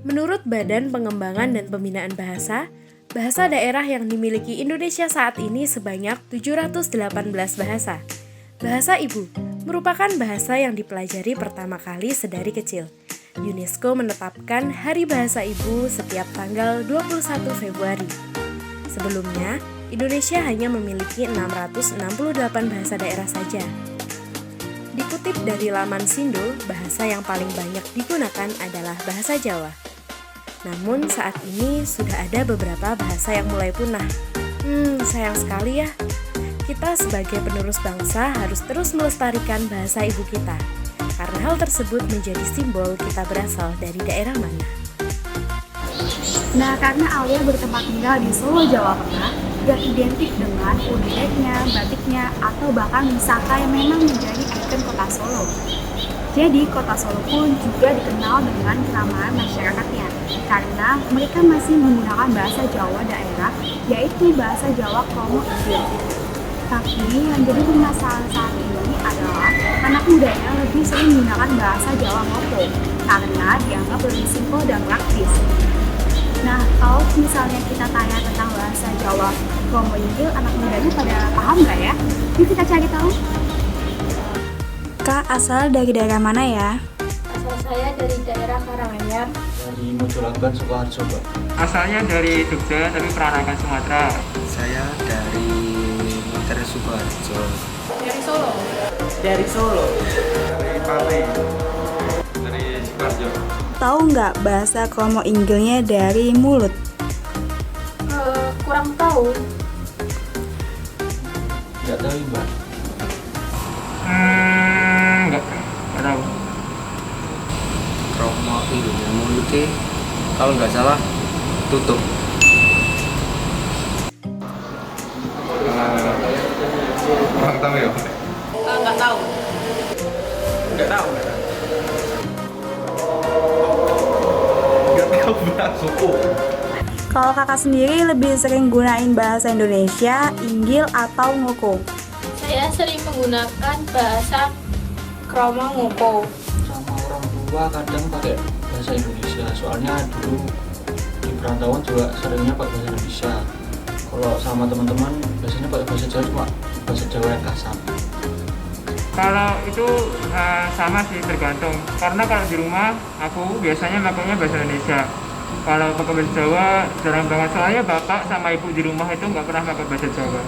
Menurut Badan Pengembangan dan Pembinaan Bahasa, bahasa daerah yang dimiliki Indonesia saat ini sebanyak 718 bahasa. Bahasa ibu merupakan bahasa yang dipelajari pertama kali sedari kecil. UNESCO menetapkan Hari Bahasa Ibu setiap tanggal 21 Februari. Sebelumnya, Indonesia hanya memiliki 668 bahasa daerah saja. Dikutip dari laman Sindo, bahasa yang paling banyak digunakan adalah bahasa Jawa. Namun saat ini sudah ada beberapa bahasa yang mulai punah. Sayang sekali ya. Kita sebagai penerus bangsa harus terus melestarikan bahasa ibu kita. Karena hal tersebut menjadi simbol kita berasal dari daerah mana. Nah, karena Alia bertempat tinggal di Solo, Jawa Tengah, yang identik dengan kulitnya, batiknya, atau bahkan wisata yang memang menjadi ikon kota Solo. Jadi, kota Solo pun juga dikenal dengan keramahan masyarakatnya, karena mereka masih menggunakan bahasa Jawa daerah, yaitu bahasa Jawa Kromo Inggil. Tapi yang jadi permasalahan saat ini adalah anak mudanya lebih sering menggunakan bahasa Jawa Ngoko, karena dianggap lebih simpel dan praktis. Nah, kalau misalnya kita tanya tentang bahasa Jawa Kromo Inggil, anak mudanya pada paham nggak ya? Yuk kita cari tahu. Kak, asal dari daerah mana ya? Asal saya dari daerah Karanganyar. Dari Mojolagan, Sukoharjo, Pak. Asalnya dari Jogja tapi Peranakan Sumatera. Saya dari Monter Sukoharjo. Dari Solo. Dari Solo. Dari Pati. Dari Sidoarjo. Tahu nggak bahasa Kromo Inggilnya dari mulut? Kurang tahu. Nggak tahu, Mbak. Enggak tahu. Kromo Inggilnya mulutnya kalau nggak salah tutup. Kurang tahu ya? Nggak tahu. Nggak tahu. Nggak tahu, Mbak. Suku. Kalau kakak sendiri lebih sering gunain bahasa Indonesia, Inggil, atau Ngoko? Saya sering menggunakan bahasa Kromo Ngoko. Sama orang tua kadang pakai bahasa Indonesia. Soalnya dulu di perantauan juga seringnya pakai bahasa Indonesia. Kalau sama teman-teman biasanya pakai bahasa Jawa, cuma bahasa Jawa yang kasar. Kalau itu sama sih, tergantung. Karena kalau di rumah aku biasanya makanya bahasa Indonesia. Kalau pakai bahasa Jawa jarang banget, soalnya bapak sama ibu di rumah itu nggak pernah pakai bahasa Jawa.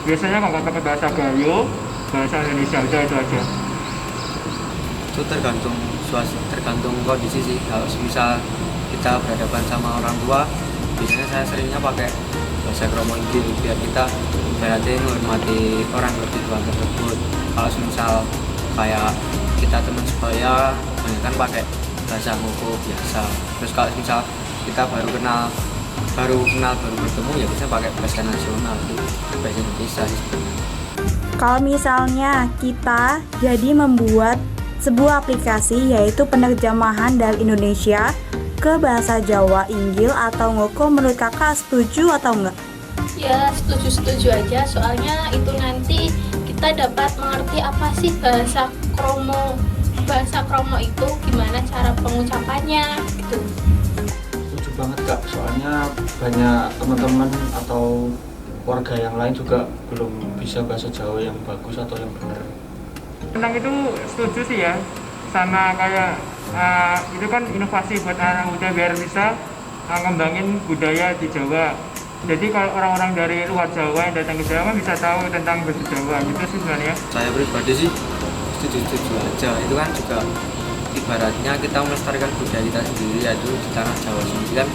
Biasanya kalau nggak pakai bahasa Gayo, bahasa Indonesia udah itu aja. Itu tergantung tergantung kondisi sih. Kalau misal kita berhadapan sama orang tua, biasanya saya seringnya pakai bahasa Kromo Inggil biar kita berarti menghormati orang lebih tua tersebut. Kalau misal kayak kita teman sebaya, kebanyakan pakai bahasa Ngoko biasa. Terus kalau misal kita baru bertemu ya bisa pakai bahasa nasional, itu bahasa Indonesia sih sebenarnya. Kalau misalnya kita jadi membuat sebuah aplikasi yaitu penerjemahan dari Indonesia ke bahasa Jawa, Inggil, atau Ngoko, menurut kakak setuju atau enggak? Ya, setuju aja. Soalnya itu nanti kita dapat mengerti apa sih bahasa Kromo. Bahasa Kromo itu gimana cara pengucapannya gitu. Setuju banget, Kak. Soalnya banyak teman-teman atau warga yang lain juga belum bisa bahasa Jawa yang bagus atau yang benar. Tentang itu setuju sih ya. Sama kayak itu kan inovasi buat anak muda biar bisa ngembangin budaya di Jawa. Jadi kalau orang-orang dari luar Jawa yang datang ke Jawa bisa tahu tentang bahasa Jawa gitu sih sebenarnya. Saya pribadi sih setuju aja. Itu kan juga ibaratnya kita melestarikan budaya kita sendiri, yaitu di tanah Jawa sendiri kan.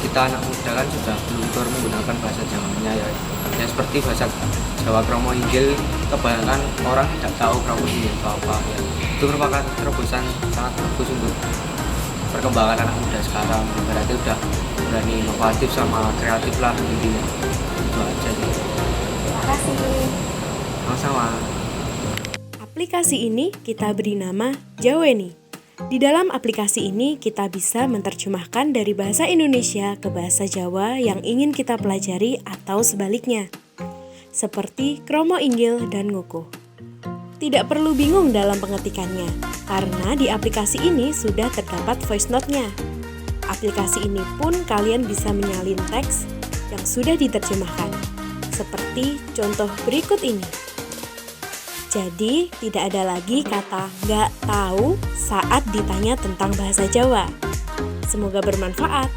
Kita anak muda kan sudah belajar menggunakan bahasa Jawanya ya seperti bahasa Jawa Kromo Inggil, kebanyakan orang tidak tahu Kromo Inggil itu apa ya. Itu merupakan terobosan sangat bagus untuk perkembangan anak muda sekarang. Berarti udah berani inovatif sama kreatif lah intinya. Itu aja sih. Terima kasih. Sama-sama. Aplikasi ini kita beri nama Jaweni. Di dalam aplikasi ini kita bisa menerjemahkan dari bahasa Indonesia ke bahasa Jawa yang ingin kita pelajari atau sebaliknya, seperti Kromo Inggil dan Ngoko. Tidak perlu bingung dalam pengetikannya, karena di aplikasi ini sudah terdapat voice note-nya. Aplikasi ini pun kalian bisa menyalin teks yang sudah diterjemahkan, seperti contoh berikut ini. Jadi, tidak ada lagi kata nggak tahu saat ditanya tentang bahasa Jawa. Semoga bermanfaat.